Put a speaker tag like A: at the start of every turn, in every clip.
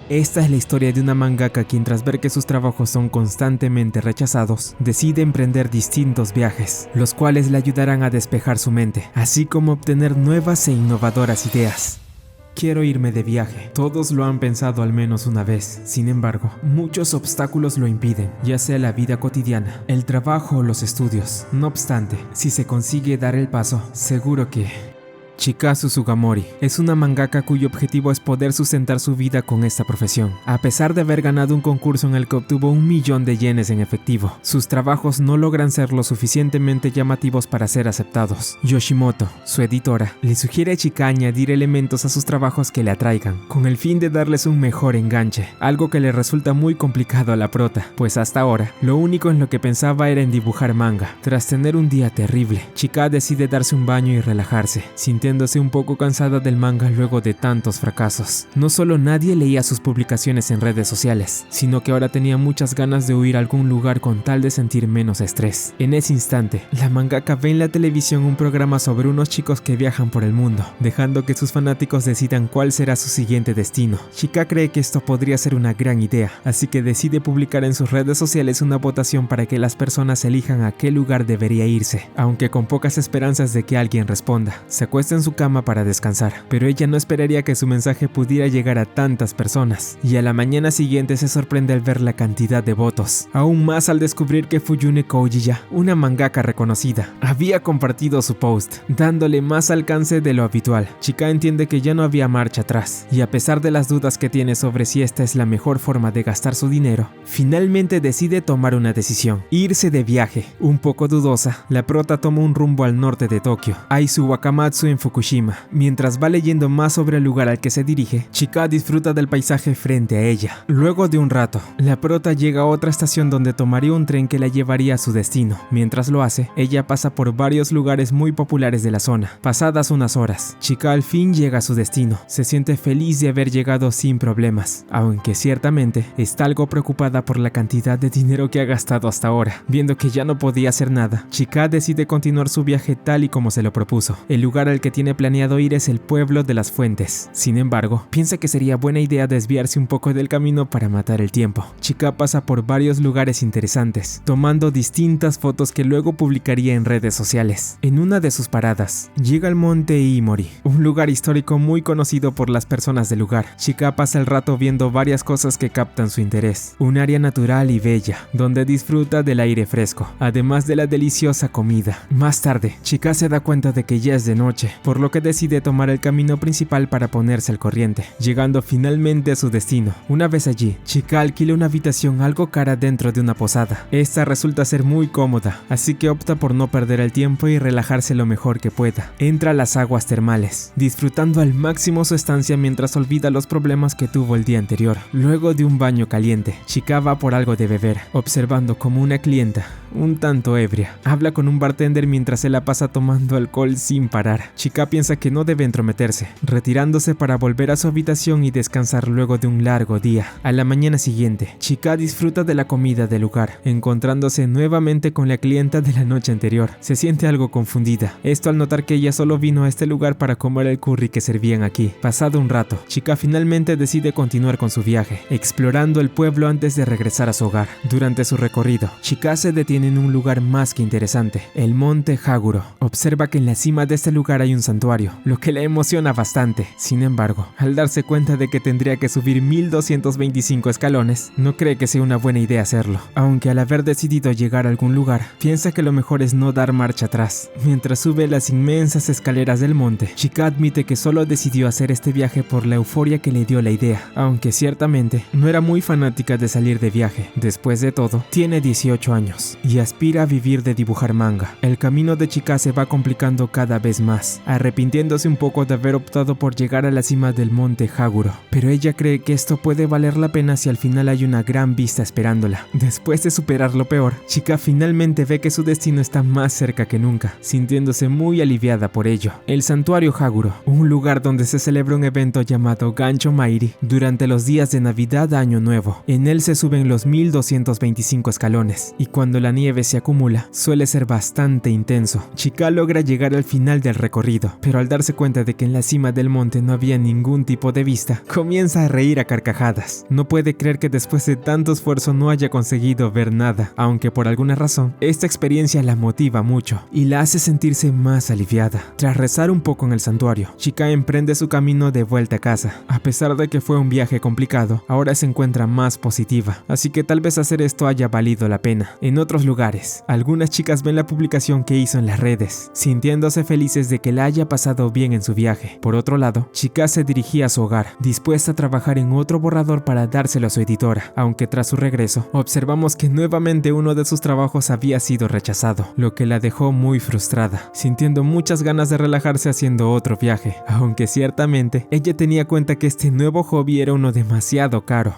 A: Esta es la historia de una mangaka quien, tras ver que sus trabajos son constantemente rechazados, decide emprender distintos viajes, los cuales le ayudarán a despejar su mente, así como obtener nuevas e innovadoras ideas. Quiero irme de viaje. Todos lo han pensado al menos una vez. Sin embargo, muchos obstáculos lo impiden, ya sea la vida cotidiana, el trabajo o los estudios. No obstante, si se consigue dar el paso, seguro que... Chikazu Sugamori es una mangaka cuyo objetivo es poder sustentar su vida con esta profesión. A pesar de haber ganado un concurso en el que obtuvo 1.000.000 de yenes en efectivo, sus trabajos no logran ser lo suficientemente llamativos para ser aceptados. Yoshimoto, su editora, le sugiere a Chika añadir elementos a sus trabajos que le atraigan, con el fin de darles un mejor enganche, algo que le resulta muy complicado a la prota, pues hasta ahora, lo único en lo que pensaba era en dibujar manga. Tras tener un día terrible, Chika decide darse un baño y relajarse, sintiéndose un poco cansada del manga luego de tantos fracasos. No solo nadie leía sus publicaciones en redes sociales, sino que ahora tenía muchas ganas de huir a algún lugar con tal de sentir menos estrés. En ese instante, la mangaka ve en la televisión un programa sobre unos chicos que viajan por el mundo, dejando que sus fanáticos decidan cuál será su siguiente destino. Chika cree que esto podría ser una gran idea, así que decide publicar en sus redes sociales una votación para que las personas elijan a qué lugar debería irse, aunque con pocas esperanzas de que alguien responda. Se acuesta en su cama para descansar, pero ella no esperaría que su mensaje pudiera llegar a tantas personas, y a la mañana siguiente se sorprende al ver la cantidad de votos, aún más al descubrir que Fuyune Koujiya, una mangaka reconocida, había compartido su post, dándole más alcance de lo habitual. Chika entiende que ya no había marcha atrás, y a pesar de las dudas que tiene sobre si esta es la mejor forma de gastar su dinero, finalmente decide tomar una decisión: irse de viaje. Un poco dudosa, la prota toma un rumbo al norte de Tokio, Aizu Wakamatsu en Fukushima. Mientras va leyendo más sobre el lugar al que se dirige, Chika disfruta del paisaje frente a ella. Luego de un rato, la prota llega a otra estación donde tomaría un tren que la llevaría a su destino. Mientras lo hace, ella pasa por varios lugares muy populares de la zona. Pasadas unas horas, Chika al fin llega a su destino. Se siente feliz de haber llegado sin problemas, aunque ciertamente está algo preocupada por la cantidad de dinero que ha gastado hasta ahora. Viendo que ya no podía hacer nada, Chika decide continuar su viaje tal y como se lo propuso. El lugar al que tiene planeado ir es el pueblo de las fuentes. Sin embargo, piensa que sería buena idea desviarse un poco del camino para matar el tiempo. Chika pasa por varios lugares interesantes, tomando distintas fotos que luego publicaría en redes sociales. En una de sus paradas, llega al monte Iimori, un lugar histórico muy conocido por las personas del lugar. Chika pasa el rato viendo varias cosas que captan su interés. Un área natural y bella, donde disfruta del aire fresco, además de la deliciosa comida. Más tarde, Chika se da cuenta de que ya es de noche, por lo que decide tomar el camino principal para ponerse al corriente, llegando finalmente a su destino. Una vez allí, Chika alquila una habitación algo cara dentro de una posada. Esta resulta ser muy cómoda, así que opta por no perder el tiempo y relajarse lo mejor que pueda. Entra a las aguas termales, disfrutando al máximo su estancia mientras olvida los problemas que tuvo el día anterior. Luego de un baño caliente, Chika va por algo de beber, observando como una clienta, un tanto ebria, habla con un bartender mientras se la pasa tomando alcohol sin parar. Chika piensa que no debe entrometerse, retirándose para volver a su habitación y descansar luego de un largo día. A la mañana siguiente, Chika disfruta de la comida del lugar, encontrándose nuevamente con la clienta de la noche anterior. Se siente algo confundida, esto al notar que ella solo vino a este lugar para comer el curry que servían aquí. Pasado un rato, Chika finalmente decide continuar con su viaje, explorando el pueblo antes de regresar a su hogar. Durante su recorrido, Chika se detiene en un lugar más que interesante, el monte Haguro. Observa que en la cima de este lugar hay un santuario, lo que le emociona bastante. Sin embargo, al darse cuenta de que tendría que subir 1225 escalones, no cree que sea una buena idea hacerlo. Aunque al haber decidido llegar a algún lugar, piensa que lo mejor es no dar marcha atrás. Mientras sube las inmensas escaleras del monte, Chika admite que solo decidió hacer este viaje por la euforia que le dio la idea, aunque ciertamente no era muy fanática de salir de viaje. Después de todo, tiene 18 años y aspira a vivir de dibujar manga. El camino de Chika se va complicando cada vez más, arrepintiéndose un poco de haber optado por llegar a la cima del monte Haguro, pero ella cree que esto puede valer la pena si al final hay una gran vista esperándola. Después de superar lo peor, Chika finalmente ve que su destino está más cerca que nunca, sintiéndose muy aliviada por ello. El santuario Haguro, un lugar donde se celebra un evento llamado Gancho Mairi durante los días de Navidad a Año Nuevo. En él se suben los 1225 escalones, y cuando la nieve se acumula, suele ser bastante intenso. Chika logra llegar al final del recorrido, sentido, pero al darse cuenta de que en la cima del monte no había ningún tipo de vista, comienza a reír a carcajadas. No puede creer que después de tanto esfuerzo no haya conseguido ver nada, aunque por alguna razón, esta experiencia la motiva mucho y la hace sentirse más aliviada. Tras rezar un poco en el santuario, Chika emprende su camino de vuelta a casa. A pesar de que fue un viaje complicado, ahora se encuentra más positiva, así que tal vez hacer esto haya valido la pena. En otros lugares, algunas chicas ven la publicación que hizo en las redes, sintiéndose felices de que la haya pasado bien en su viaje. Por otro lado, Chika se dirigía a su hogar, dispuesta a trabajar en otro borrador para dárselo a su editora, aunque tras su regreso, observamos que nuevamente uno de sus trabajos había sido rechazado, lo que la dejó muy frustrada, sintiendo muchas ganas de relajarse haciendo otro viaje, aunque ciertamente ella tenía cuenta que este nuevo hobby era uno demasiado caro.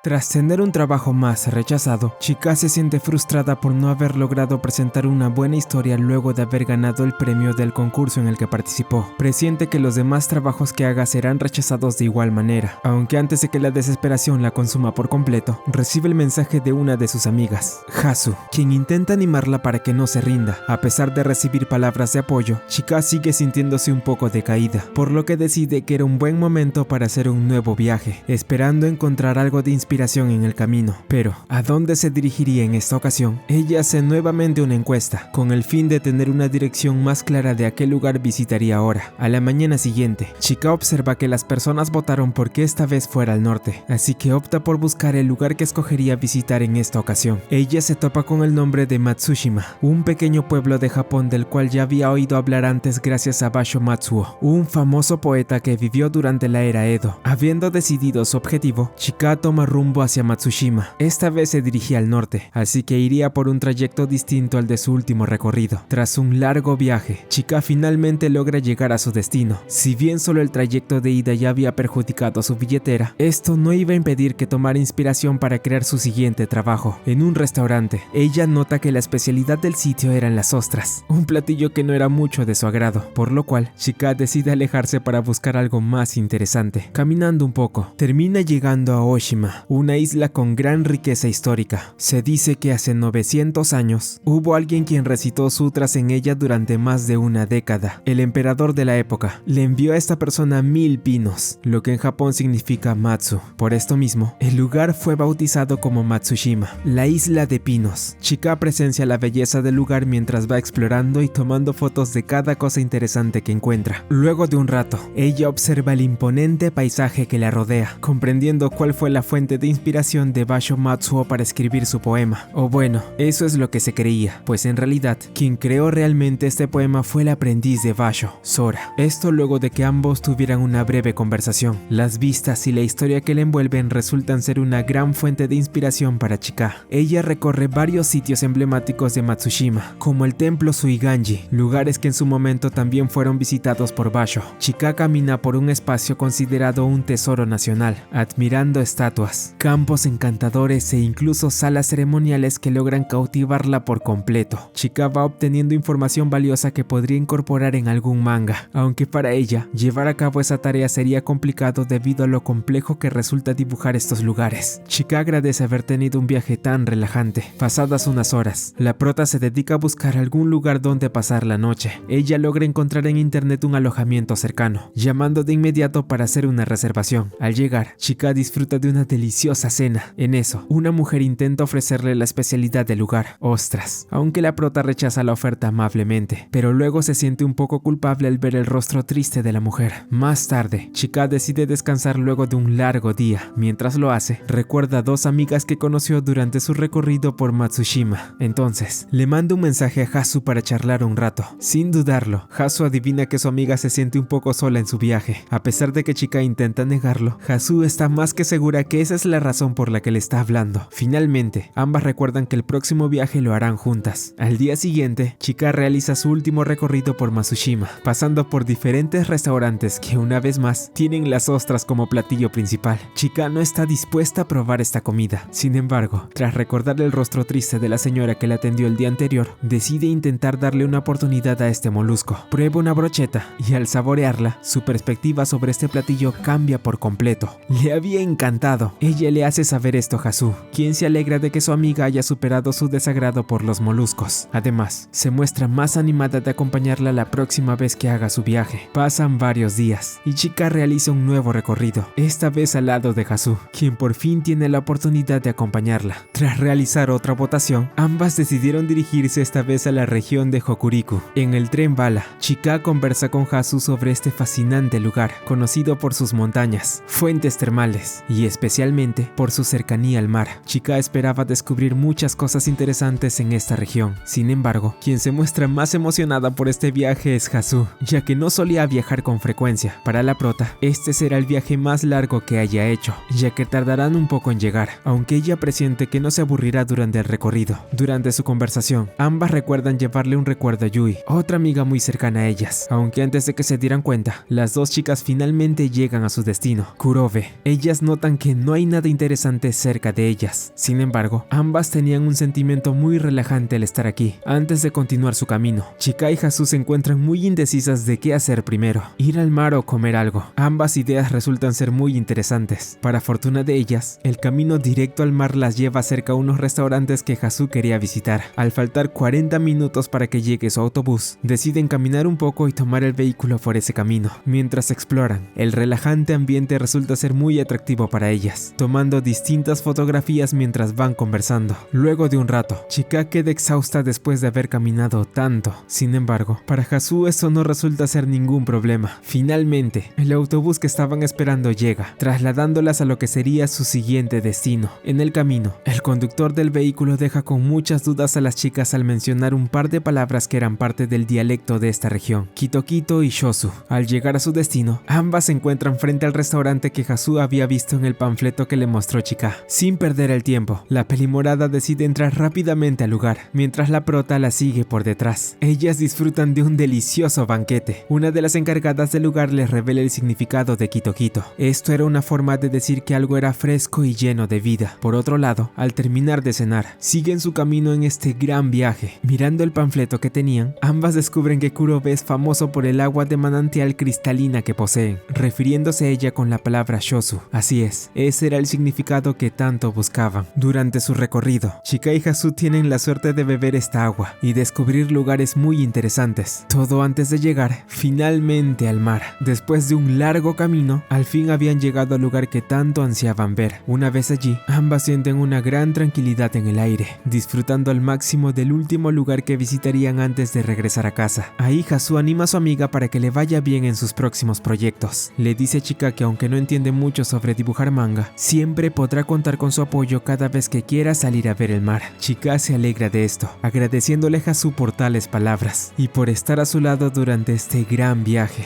A: Tras tener un trabajo más rechazado, Chika se siente frustrada por no haber logrado presentar una buena historia luego de haber ganado el premio del concurso en el que participó. Presiente que los demás trabajos que haga serán rechazados de igual manera, aunque antes de que la desesperación la consuma por completo, recibe el mensaje de una de sus amigas, Hasu, quien intenta animarla para que no se rinda. A pesar de recibir palabras de apoyo, Chika sigue sintiéndose un poco decaída, por lo que decide que era un buen momento para hacer un nuevo viaje, esperando encontrar algo de inspiración en el camino. Pero, ¿a dónde se dirigiría en esta ocasión? Ella hace nuevamente una encuesta, con el fin de tener una dirección más clara de a qué lugar visitaría ahora. A la mañana siguiente, Chika observa que las personas votaron por que esta vez fuera al norte, así que opta por buscar el lugar que escogería visitar en esta ocasión. Ella se topa con el nombre de Matsushima, un pequeño pueblo de Japón del cual ya había oído hablar antes gracias a Basho Matsuo, un famoso poeta que vivió durante la era Edo. Habiendo decidido su objetivo, Chika toma rumbo hacia Matsushima. Esta vez se dirigía al norte, así que iría por un trayecto distinto al de su último recorrido. Tras un largo viaje, Chika finalmente logra llegar a su destino. Si bien solo el trayecto de ida ya había perjudicado a su billetera, esto no iba a impedir que tomara inspiración para crear su siguiente trabajo. En un restaurante, ella nota que la especialidad del sitio eran las ostras, un platillo que no era mucho de su agrado, por lo cual Chika decide alejarse para buscar algo más interesante. Caminando un poco, termina llegando a Oshima, una isla con gran riqueza histórica. Se dice que hace 900 años hubo alguien quien recitó sutras en ella durante más de una década. El emperador de la época le envió a esta persona 1000 pinos, lo que en Japón significa Matsu. Por esto mismo, el lugar fue bautizado como Matsushima, la isla de pinos. Chika presencia la belleza del lugar mientras va explorando y tomando fotos de cada cosa interesante que encuentra. Luego de un rato, ella observa el imponente paisaje que la rodea, comprendiendo cuál fue la fuente de inspiración de Basho Matsuo para escribir su poema. O bueno, eso es lo que se creía, pues en realidad, quien creó realmente este poema fue el aprendiz de Basho, Sora. Esto luego de que ambos tuvieran una breve conversación. Las vistas y la historia que le envuelven resultan ser una gran fuente de inspiración para Chika. Ella recorre varios sitios emblemáticos de Matsushima, como el templo Suiganji, lugares que en su momento también fueron visitados por Basho. Chika camina por un espacio considerado un tesoro nacional, admirando estatuas, campos encantadores e incluso salas ceremoniales que logran cautivarla por completo. Chika va obteniendo información valiosa que podría incorporar en algún manga, aunque para ella, llevar a cabo esa tarea sería complicado debido a lo complejo que resulta dibujar estos lugares. Chika agradece haber tenido un viaje tan relajante. Pasadas unas horas, la prota se dedica a buscar algún lugar donde pasar la noche. Ella logra encontrar en internet un alojamiento cercano, llamando de inmediato para hacer una reservación. Al llegar, Chika disfruta de una deliciosa cena. En eso, una mujer intenta ofrecerle la especialidad del lugar, ostras, aunque la prota rechaza la oferta amablemente, pero luego se siente un poco culpable al ver el rostro triste de la mujer. Más tarde, Chika decide descansar luego de un largo día. Mientras lo hace, recuerda a 2 amigas que conoció durante su recorrido por Matsushima. Entonces, le manda un mensaje a Hasu para charlar un rato. Sin dudarlo, Hasu adivina que su amiga se siente un poco sola en su viaje. A pesar de que Chika intenta negarlo, Hasu está más que segura que esa es la razón por la que le está hablando. Finalmente, ambas recuerdan que el próximo viaje lo harán juntas. Al día siguiente, Chika realiza su último recorrido por Matsushima, pasando por diferentes restaurantes que una vez más tienen las ostras como platillo principal. Chika no está dispuesta a probar esta comida. Sin embargo, tras recordar el rostro triste de la señora que la atendió el día anterior, decide intentar darle una oportunidad a este molusco. Prueba una brocheta y al saborearla, su perspectiva sobre este platillo cambia por completo. Le había encantado. Ella Ella le hace saber esto a Hasu, quien se alegra de que su amiga haya superado su desagrado por los moluscos. Además, se muestra más animada de acompañarla la próxima vez que haga su viaje. Pasan varios días y Chika realiza un nuevo recorrido, esta vez al lado de Hasu, quien por fin tiene la oportunidad de acompañarla. Tras realizar otra votación, ambas decidieron dirigirse esta vez a la región de Hokuriku. En el tren bala, Chika conversa con Hasu sobre este fascinante lugar, conocido por sus montañas, fuentes termales y especialmente por su cercanía al mar. Chika esperaba descubrir muchas cosas interesantes en esta región. Sin embargo, quien se muestra más emocionada por este viaje es Hasu, ya que no solía viajar con frecuencia. Para la prota, este será el viaje más largo que haya hecho, ya que tardarán un poco en llegar, aunque ella presiente que no se aburrirá durante el recorrido. Durante su conversación, ambas recuerdan llevarle un recuerdo a Yui, otra amiga muy cercana a ellas, aunque antes de que se dieran cuenta, las dos chicas finalmente llegan a su destino, Kurobe. Ellas notan que no hay nada interesante cerca de ellas. Sin embargo, ambas tenían un sentimiento muy relajante al estar aquí. Antes de continuar su camino, Chika y Hasu se encuentran muy indecisas de qué hacer primero, ir al mar o comer algo. Ambas ideas resultan ser muy interesantes. Para fortuna de ellas, el camino directo al mar las lleva cerca a unos restaurantes que Hasu quería visitar. Al faltar 40 minutos para que llegue su autobús, deciden caminar un poco y tomar el vehículo por ese camino. Mientras exploran, el relajante ambiente resulta ser muy atractivo para ellas, tomando distintas fotografías mientras van conversando. Luego de un rato, Chika queda exhausta después de haber caminado tanto. Sin embargo, para Hasu eso no resulta ser ningún problema. Finalmente, el autobús que estaban esperando llega, trasladándolas a lo que sería su siguiente destino. En el camino, el conductor del vehículo deja con muchas dudas a las chicas al mencionar un par de palabras que eran parte del dialecto de esta región, Kitokito y Shosu. Al llegar a su destino, ambas se encuentran frente al restaurante que Hasu había visto en el panfleto que le mostró Chika. Sin perder el tiempo, la pelimorada decide entrar rápidamente al lugar, mientras la prota la sigue por detrás. Ellas disfrutan de un delicioso banquete. Una de las encargadas del lugar les revela el significado de Kitokito. Esto era una forma de decir que algo era fresco y lleno de vida. Por otro lado, al terminar de cenar, siguen su camino en este gran viaje. Mirando el panfleto que tenían, ambas descubren que Kurobe es famoso por el agua de manantial cristalina que poseen, refiriéndose a ella con la palabra Shosu. Así es, ese era el significado que tanto buscaban. Durante su recorrido, Chika y Hasu tienen la suerte de beber esta agua y descubrir lugares muy interesantes. Todo antes de llegar, finalmente, al mar. Después de un largo camino, al fin habían llegado al lugar que tanto ansiaban ver. Una vez allí, ambas sienten una gran tranquilidad en el aire, disfrutando al máximo del último lugar que visitarían antes de regresar a casa. Ahí Hasu anima a su amiga para que le vaya bien en sus próximos proyectos. Le dice a Chika que aunque no entiende mucho sobre dibujar manga, siempre podrá contar con su apoyo cada vez que quiera salir a ver el mar. Chika se alegra de esto, agradeciéndole a Hasu por tales palabras y por estar a su lado durante este gran viaje.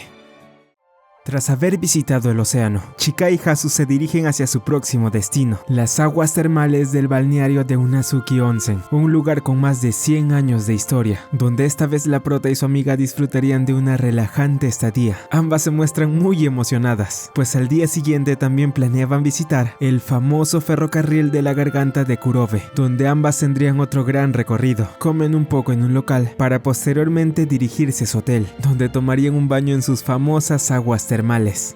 A: Tras haber visitado el océano, Chika y Hasu se dirigen hacia su próximo destino, las aguas termales del balneario de Unazuki Onsen, un lugar con más de 100 años de historia, donde esta vez la prota y su amiga disfrutarían de una relajante estadía. Ambas se muestran muy emocionadas, pues al día siguiente también planeaban visitar el famoso ferrocarril de la garganta de Kurobe, donde ambas tendrían otro gran recorrido. Comen un poco en un local para posteriormente dirigirse a su hotel, donde tomarían un baño en sus famosas aguas termales.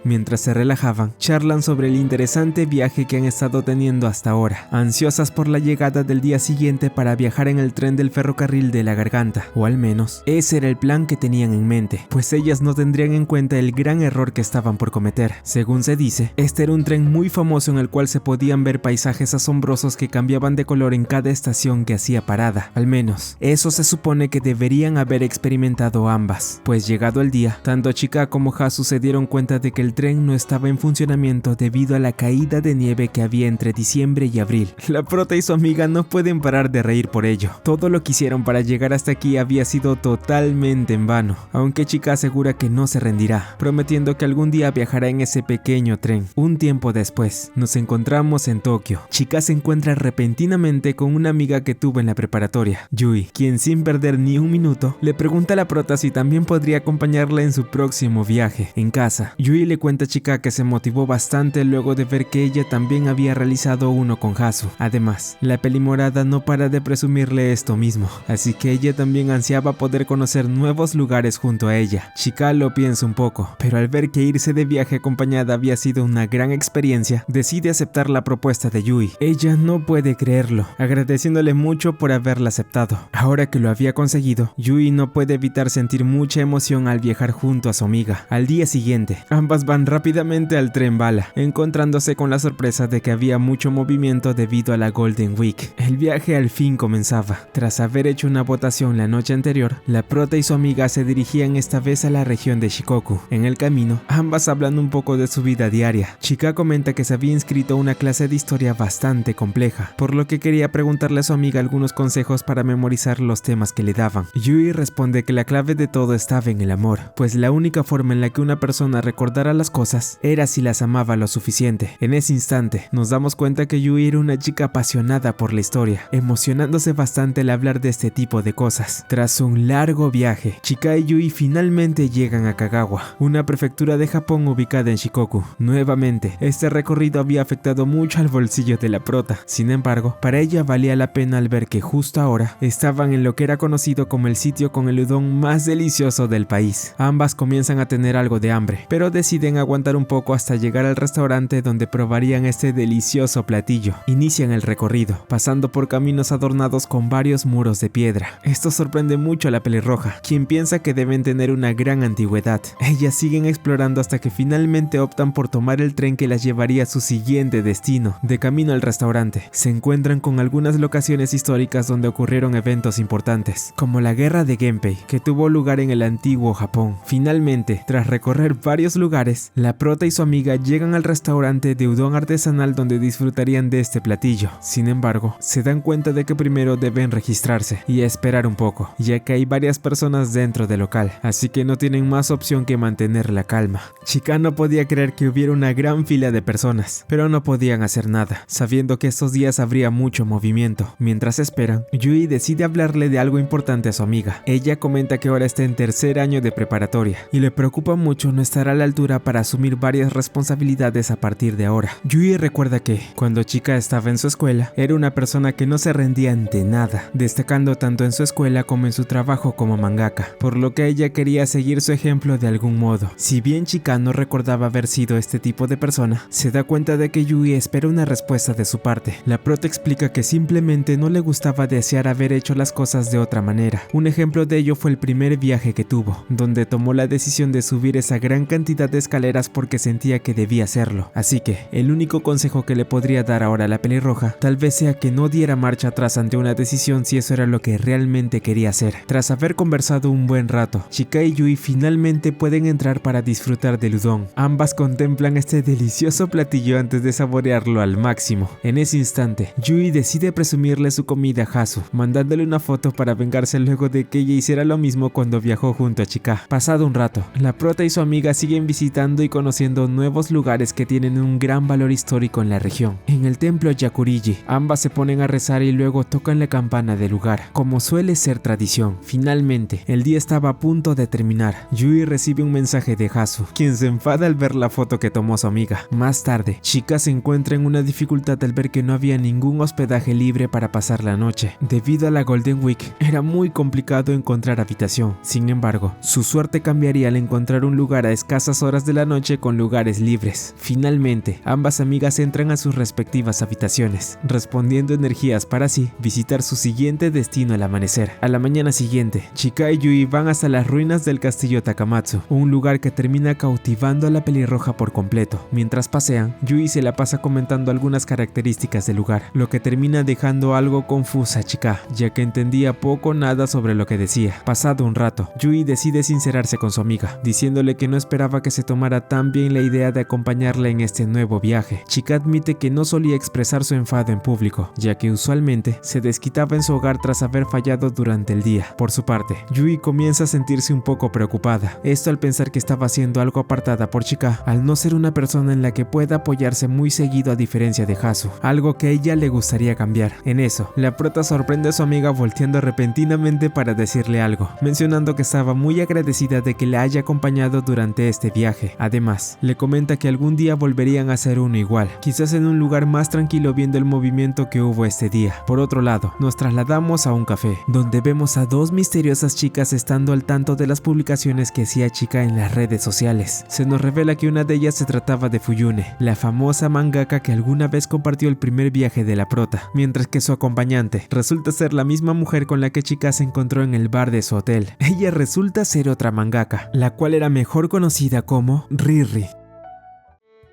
A: Mientras se relajaban, charlan sobre el interesante viaje que han estado teniendo hasta ahora, ansiosas por la llegada del día siguiente para viajar en el tren del ferrocarril de la garganta, o al menos ese era el plan que tenían en mente, pues ellas no tendrían en cuenta el gran error que estaban por cometer. Según se dice, este era un tren muy famoso en el cual se podían ver paisajes asombrosos que cambiaban de color en cada estación que hacía parada. Al menos, eso se supone que deberían haber experimentado ambas, pues llegado el día, tanto Chika como Hasu se dieron cuenta de que el tren no estaba en funcionamiento debido a la caída de nieve que había entre diciembre y abril. La prota y su amiga no pueden parar de reír por ello. Todo lo que hicieron para llegar hasta aquí había sido totalmente en vano, aunque Chika asegura que no se rendirá, prometiendo que algún día viajará en ese pequeño tren. Un tiempo después, nos encontramos en Tokio. Chika se encuentra repentinamente con una amiga que tuvo en la preparatoria, Yui, quien sin perder ni un minuto, le pregunta a la prota si también podría acompañarla en su próximo viaje. En caso casa. Yui le cuenta a Chika que se motivó bastante luego de ver que ella también había realizado uno con Hasu. Además, la peli morada no para de presumirle esto mismo, así que ella también ansiaba poder conocer nuevos lugares junto a ella. Chika lo piensa un poco, pero al ver que irse de viaje acompañada había sido una gran experiencia, decide aceptar la propuesta de Yui. Ella no puede creerlo, agradeciéndole mucho por haberla aceptado. Ahora que lo había conseguido, Yui no puede evitar sentir mucha emoción al viajar junto a su amiga. Al día siguiente, ambas van rápidamente al tren bala, encontrándose con la sorpresa de que había mucho movimiento debido a la Golden Week. El viaje al fin comenzaba. Tras haber hecho una votación la noche anterior, la prota y su amiga se dirigían esta vez a la región de Shikoku. En el camino, ambas hablan un poco de su vida diaria. Chika comenta que se había inscrito a una clase de historia bastante compleja, por lo que quería preguntarle a su amiga algunos consejos para memorizar los temas que le daban. Yui responde que la clave de todo estaba en el amor, pues la única forma en la que una persona recordara las cosas era si las amaba lo suficiente. En ese instante, nos damos cuenta que Yui era una chica apasionada por la historia, emocionándose bastante al hablar de este tipo de cosas. Tras un largo viaje, Chika y Yui finalmente llegan a Kagawa, una prefectura de Japón ubicada en Shikoku. Nuevamente, este recorrido había afectado mucho al bolsillo de la prota. Sin embargo, para ella valía la pena al ver que justo ahora estaban en lo que era conocido como el sitio con el udon más delicioso del país. Ambas comienzan a tener algo de hambre, pero deciden aguantar un poco hasta llegar al restaurante donde probarían este delicioso platillo. Inician el recorrido, pasando por caminos adornados con varios muros de piedra. Esto sorprende mucho a la pelirroja, quien piensa que deben tener una gran antigüedad. Ellas siguen explorando hasta que finalmente optan por tomar el tren que las llevaría a su siguiente destino. De camino al restaurante, se encuentran con algunas locaciones históricas donde ocurrieron eventos importantes, como la guerra de Genpei, que tuvo lugar en el antiguo Japón. Finalmente, tras recorrer varios lugares, la prota y su amiga llegan al restaurante de udon artesanal donde disfrutarían de este platillo. Sin embargo, se dan cuenta de que primero deben registrarse y esperar un poco, ya que hay varias personas dentro del local, así que no tienen más opción que mantener la calma. Chika no podía creer que hubiera una gran fila de personas, pero no podían hacer nada, sabiendo que estos días habría mucho movimiento. Mientras esperan, Yui decide hablarle de algo importante a su amiga. Ella comenta que ahora está en tercer año de preparatoria y le preocupa mucho no estar a la altura para asumir varias responsabilidades a partir de ahora. Yui recuerda que, cuando Chika estaba en su escuela, era una persona que no se rendía ante nada, destacando tanto en su escuela como en su trabajo como mangaka, por lo que ella quería seguir su ejemplo de algún modo. Si bien Chika no recordaba haber sido este tipo de persona, se da cuenta de que Yui espera una respuesta de su parte. La prota explica que simplemente no le gustaba desear haber hecho las cosas de otra manera. Un ejemplo de ello fue el primer viaje que tuvo, donde tomó la decisión de subir esa gran cantidad de escaleras porque sentía que debía hacerlo. Así que, el único consejo que le podría dar ahora a la pelirroja tal vez sea que no diera marcha atrás ante una decisión si eso era lo que realmente quería hacer. Tras haber conversado un buen rato, Chika y Yui finalmente pueden entrar para disfrutar del udon. Ambas contemplan este delicioso platillo antes de saborearlo al máximo. En ese instante, Yui decide presumirle su comida a Hasu, mandándole una foto para vengarse luego de que ella hiciera lo mismo cuando viajó junto a Chika. Pasado un rato, la prota y su amiga siguen visitando y conociendo nuevos lugares que tienen un gran valor histórico en la región. En el templo Yakuriji, ambas se ponen a rezar y luego tocan la campana del lugar, como suele ser tradición. Finalmente, el día estaba a punto de terminar. Yui recibe un mensaje de Hasu, quien se enfada al ver la foto que tomó su amiga. Más tarde, Chika se encuentra en una dificultad al ver que no había ningún hospedaje libre para pasar la noche. Debido a la Golden Week, era muy complicado encontrar habitación. Sin embargo, su suerte cambiaría al encontrar un lugar a escasas horas de la noche con lugares libres. Finalmente, ambas amigas entran a sus respectivas habitaciones, respondiendo energías para así visitar su siguiente destino al amanecer. A la mañana siguiente, Chika y Yui van hasta las ruinas del castillo Takamatsu, un lugar que termina cautivando a la pelirroja por completo. Mientras pasean, Yui se la pasa comentando algunas características del lugar, lo que termina dejando algo confusa a Chika, ya que entendía poco o nada sobre lo que decía. Pasado un rato, Yui decide sincerarse con su amiga, diciéndole que no esperaba que se tomara tan bien la idea de acompañarla en este nuevo viaje. Chika admite que no solía expresar su enfado en público, ya que usualmente se desquitaba en su hogar tras haber fallado durante el día. Por su parte, Yui comienza a sentirse un poco preocupada, esto al pensar que estaba siendo algo apartada por Chika, al no ser una persona en la que pueda apoyarse muy seguido a diferencia de Hasu, algo que a ella le gustaría cambiar. En eso, la prota sorprende a su amiga volteando repentinamente para decirle algo, mencionando que estaba muy agradecida de que la haya acompañado durante durante este viaje. Además, le comenta que algún día volverían a hacer uno igual, quizás en un lugar más tranquilo viendo el movimiento que hubo este día. Por otro lado, nos trasladamos a un café, donde vemos a dos misteriosas chicas estando al tanto de las publicaciones que hacía Chika en las redes sociales. Se nos revela que una de ellas se trataba de Fuyune, la famosa mangaka que alguna vez compartió el primer viaje de la prota, mientras que su acompañante resulta ser la misma mujer con la que Chika se encontró en el bar de su hotel. Ella resulta ser otra mangaka, la cual era mejor conocida como Riri.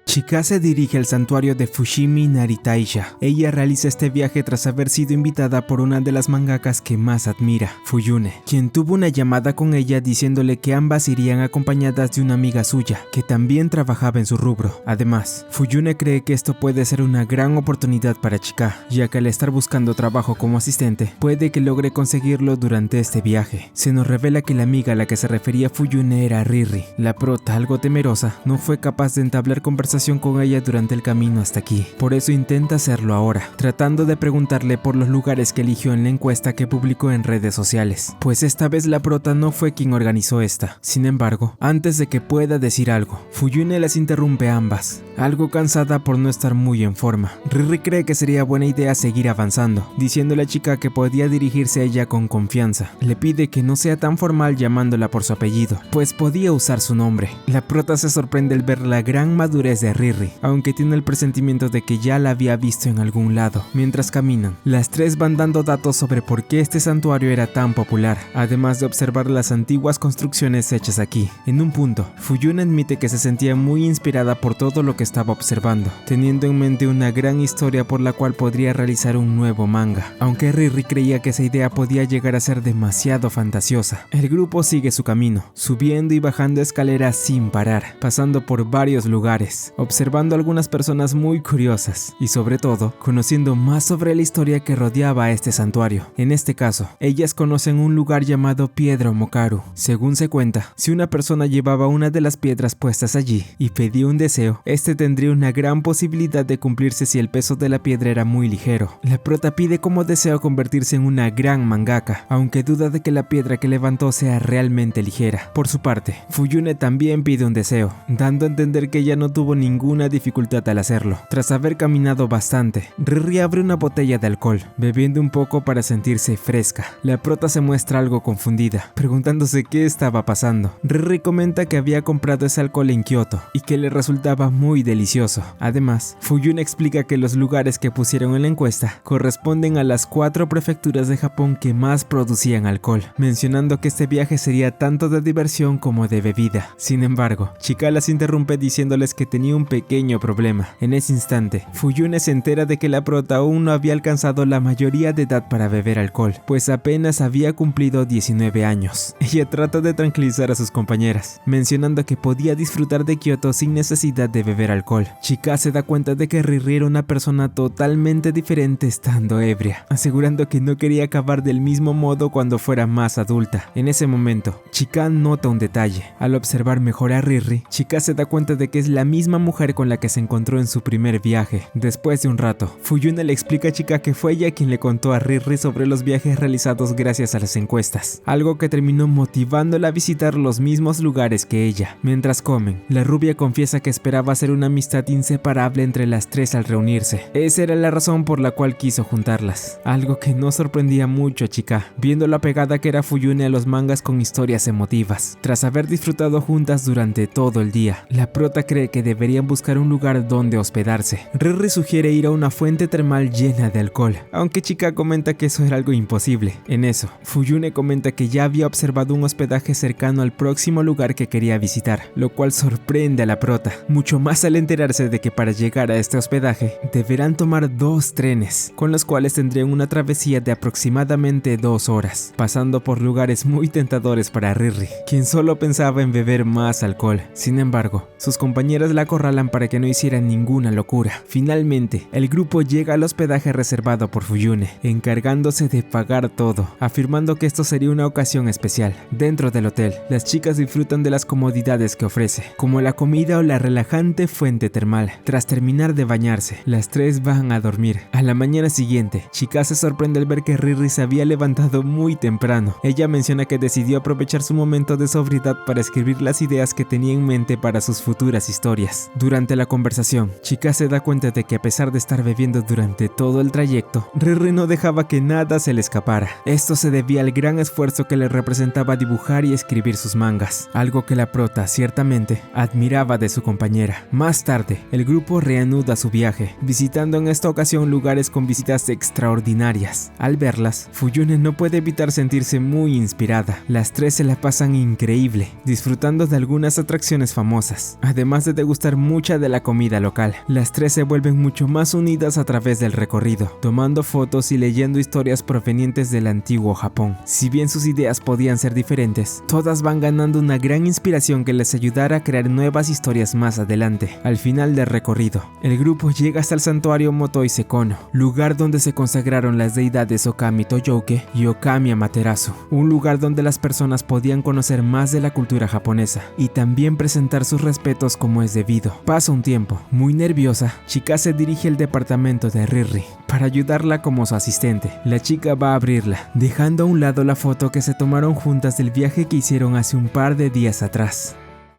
A: Chika se dirige al santuario de Fushimi Naritaisha. Ella realiza este viaje tras haber sido invitada por una de las mangakas que más admira, Fuyune, quien tuvo una llamada con ella diciéndole que ambas irían acompañadas de una amiga suya, que también trabajaba en su rubro. Además, Fuyune cree que esto puede ser una gran oportunidad para Chika, ya que al estar buscando trabajo como asistente, puede que logre conseguirlo durante este viaje. Se nos revela que la amiga a la que se refería Fuyune era Riri. La prota, algo temerosa, no fue capaz de entablar conversación con ella durante el camino hasta aquí. Por eso intenta hacerlo ahora, tratando de preguntarle por los lugares que eligió en la encuesta que publicó en redes sociales. Pues esta vez la prota no fue quien organizó esta. Sin embargo, antes de que pueda decir algo, Fuyune las interrumpe a ambas, algo cansada por no estar muy en forma. Riri cree que sería buena idea seguir avanzando, diciéndole a Chika que podía dirigirse a ella con confianza. Le pide que no sea tan formal llamándola por su apellido, pues podía usar su nombre. La prota se sorprende al ver la gran madurez de Riri, aunque tiene el presentimiento de que ya la había visto en algún lado. Mientras caminan, las tres van dando datos sobre por qué este santuario era tan popular, además de observar las antiguas construcciones hechas aquí. En un punto, Fuyune admite que se sentía muy inspirada por todo lo que estaba observando, teniendo en mente una gran historia por la cual podría realizar un nuevo manga, aunque Riri creía que esa idea podía llegar a ser demasiado fantasiosa. El grupo sigue su camino, subiendo y bajando escaleras sin parar, pasando por varios lugares, observando a algunas personas muy curiosas y sobre todo conociendo más sobre la historia que rodeaba a este santuario. En este caso, ellas conocen un lugar llamado Piedra Mokaru. Según se cuenta, si una persona llevaba una de las piedras puestas allí y pedía un deseo, este tendría una gran posibilidad de cumplirse si el peso de la piedra era muy ligero. La prota pide como deseo convertirse en una gran mangaka, aunque duda de que la piedra que levantó sea realmente ligera. Por su parte, Fuyune también pide un deseo, dando a entender que ella no tuvo ninguna dificultad al hacerlo. Tras haber caminado bastante, Riri abre una botella de alcohol, bebiendo un poco para sentirse fresca. La prota se muestra algo confundida, preguntándose qué estaba pasando. Riri comenta que había comprado ese alcohol en Kioto y que le resultaba muy delicioso. Además, Fuyune explica que los lugares que pusieron en la encuesta corresponden a las 4 prefecturas de Japón que más producían alcohol, mencionando que este viaje sería tanto de diversión como de bebida. Sin embargo, Chika las interrumpe diciéndoles que tenía un pequeño problema. En ese instante, Fuyune se entera de que la prota aún no había alcanzado la mayoría de edad para beber alcohol, pues apenas había cumplido 19 años. Ella trata de tranquilizar a sus compañeras, mencionando que podía disfrutar de Kioto sin necesidad de beber alcohol. Chika se da cuenta de que Riri era una persona totalmente diferente estando ebria, asegurando que no quería acabar del mismo modo cuando fuera más adulta. En ese momento, Chika nota un detalle. Al observar mejor a Riri, Chika se da cuenta de que es la misma mujer con la que se encontró en su primer viaje. Después de un rato, Fuyune le explica a Chika que fue ella quien le contó a Riri sobre los viajes realizados gracias a las encuestas, algo que terminó motivándola a visitar los mismos lugares que ella. Mientras comen, la rubia confiesa que esperaba hacer una amistad inseparable entre las tres al reunirse. Esa era la razón por la cual quiso juntarlas, algo que no sorprendía mucho a Chika, viendo la pegada que era Fuyune a los mangas con historias emotivas. Tras haber disfrutado juntas durante todo el día, la prota cree que deberían buscar un lugar donde hospedarse. Riri sugiere ir a una fuente termal llena de alcohol, aunque Chika comenta que eso era algo imposible. En eso, Fuyune comenta que ya había observado un hospedaje cercano al próximo lugar que quería visitar, lo cual sorprende a la prota, mucho más al enterarse de que para llegar a este hospedaje deberán tomar 2 trenes, con los cuales tendrían una travesía de aproximadamente 2 horas, pasando por lugares muy tentadores para Riri, quien solo pensaba en beber más alcohol. Sin embargo, sus compañeras la corrieron acorralan para que no hicieran ninguna locura. Finalmente, el grupo llega al hospedaje reservado por Fuyune, encargándose de pagar todo, afirmando que esto sería una ocasión especial. Dentro del hotel, las chicas disfrutan de las comodidades que ofrece, como la comida o la relajante fuente termal. Tras terminar de bañarse, las tres van a dormir. A la mañana siguiente, Chika se sorprende al ver que Riri se había levantado muy temprano. Ella menciona que decidió aprovechar su momento de sobriedad para escribir las ideas que tenía en mente para sus futuras historias. Durante la conversación, Chika se da cuenta de que a pesar de estar bebiendo durante todo el trayecto, Riri no dejaba que nada se le escapara. Esto se debía al gran esfuerzo que le representaba dibujar y escribir sus mangas, algo que la prota ciertamente admiraba de su compañera. Más tarde, el grupo reanuda su viaje, visitando en esta ocasión lugares con visitas extraordinarias. Al verlas, Fuyune no puede evitar sentirse muy inspirada. Las tres se la pasan increíble, disfrutando de algunas atracciones famosas, además de degustar mucha de la comida local. Las tres se vuelven mucho más unidas a través del recorrido, tomando fotos y leyendo historias provenientes del antiguo Japón. Si bien sus ideas podían ser diferentes, todas van ganando una gran inspiración que les ayudará a crear nuevas historias más adelante. Al final del recorrido, el grupo llega hasta el santuario Motoi Sekono, lugar donde se consagraron las deidades Okami Toyouke y Okami Amaterasu, un lugar donde las personas podían conocer más de la cultura japonesa y también presentar sus respetos como es debido. Pasa un tiempo. Muy nerviosa, Chika se dirige al departamento de Riri para ayudarla como su asistente. La chica va a abrirla, dejando a un lado la foto que se tomaron juntas del viaje que hicieron hace un par de días atrás.